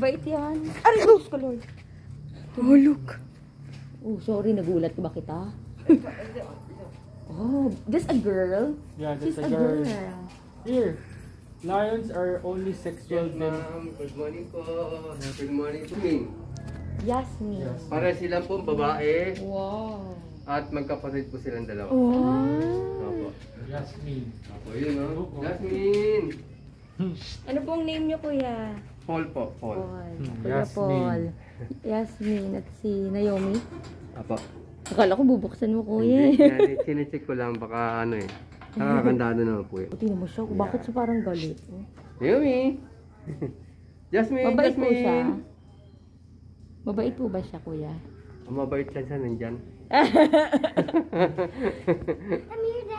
Bait yan. Aray, Diyos ko, Lord. Oh, look. Oh, sorry, nagulat ba kita? Oh, this a girl? Yeah, She's that's a a girl. girl. Here, lions are only sexual men. Good morning po. Good morning to me. Yasmin. Yes. Para silang pong babae Wow. at magkapatid po silang dalawa. Wow. Opo. Yasmin. Opo, yun o. Jasmine! Ano pong name niyo, kuya? Paul po, Paul. Kuya Yasmin. Paul. Yasmin at si Naomi. Opo. Akala ko bubuksan mo, kuya. Hindi, sinicheck ko lang baka ano eh. Nakakandado naman po yun. Tingnan mo siya. Bakit siya parang galit? Yumi! Jasmine! Mabait po siya. Jasmine! Mabait po ba siya, kuya? Ang mabait lang siya nandyan.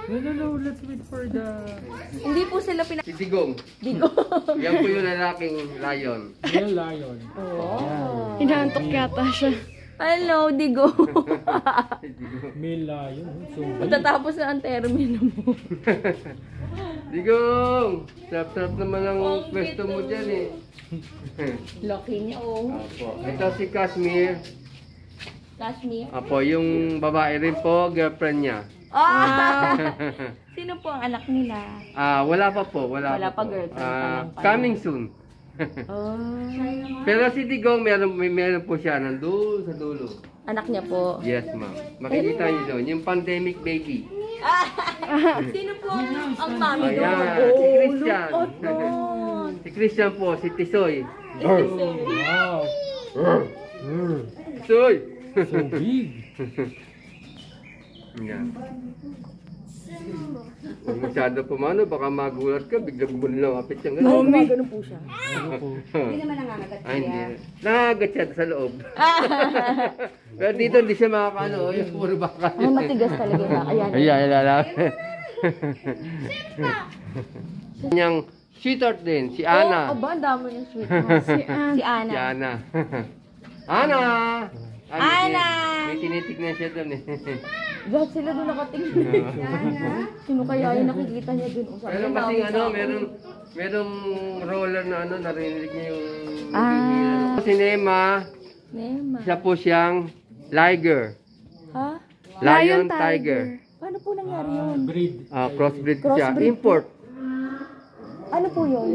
No, let's wait for the... Hindi po sila Si Digong. Digo. Yan po yung lalaking lion. Male lion. Oh. Hinahantok yata siya. Hello, Digo. Male lion. So big. Matatapos na ang termino mo. Digong! Sarap-sarap naman ang Ang pwesto mo cute. dyan eh. Lucky niya, oh. Opo. Ito si Kashmir. Kashmir. Opo, yung babae rin po, girlfriend niya. Ah! Sino po ang anak nila? Wala pa po, wala Wala pa, po. girlfriend pa lang pala. Coming soon. Oh. Pero si Digong, meron po siya nandun sa dulo. Anak niya po. Yes, ma'am. Makikita niyo doon, yung pandemic baby. Sino po ang mami doon? Ayan, si Christian. Si Christian po, si Tisoy. Wow. Tisoy! So big. Yan. Huwag masyado pumano, baka magulat ka, biglang mo lang kapit siyang Ay, gumagano po siya. Hindi naman nangangagat siya. Ay, hindi. Nangangagat siya sa loob. Pero dito hindi siya makakano, yung puro baka. Ay, matigas talaga na. Ayan. Ayan, ayan. Kanyang sweetheart din, si Ana. Oh, aba, ang dami yung sweet mo. Si Ana. Si Ana. Ana! Ana! May tinitignan siya doon eh. Lahat sila doon nakatingin. Sino kaya yung nakikita niya doon? Pero kasi ano, merong roller na ano, narinig niya yung... Si Nema, Nema. siya po siyang liger. Ha? Lion Tiger. Paano po nangyari yun? Breed. Crossbreed siya. Crossbreed. Import. Ano po yun?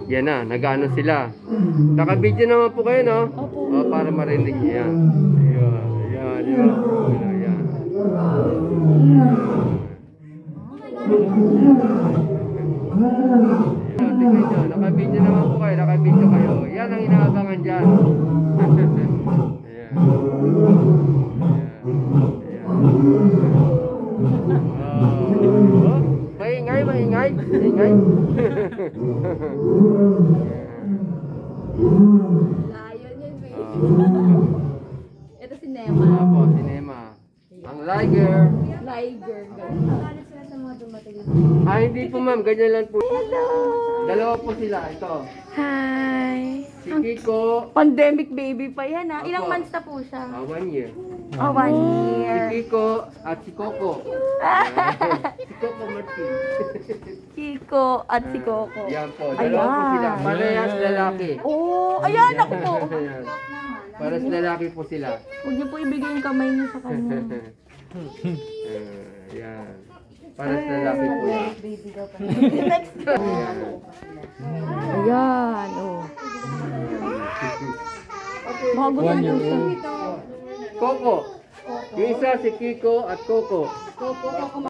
Yan na, nag-ano sila. Naka-video naman po kayo, no? Opo. Para marinig niya. Yan. Yan. Tingnan nyo, naka-video naman po kayo, naka-video kayo. Yan ang inaabangan dyan. Ayan. Maingay. Maingay. Lion yun, Ito si Nema. Apo, si Nema. Ang liger. Liger. Hindi po ma'am, ganyan lang po. Hello! Dalawa po sila, ito. Hi. Si Kiko, Pandemic baby pa yan, ha? Ilang Opo. months na po siya? 1 year. Oh, 1 Si year. Kiko at si Coco. Si Coco Martin. Kiko at si Coco. Yan po, dalawa po sila. Parehas lalaki. Oh, ayan ako po. Ayan. Parehas lalaki po sila. Huwag niyo po ibigay yung kamay niyo sa kanya. Yan. Parehas lalaki po yan. Next. Ayan, oh. Mga gusto 1 year niyo. old. Coco. Yung isa si Kiko at Coco. Coco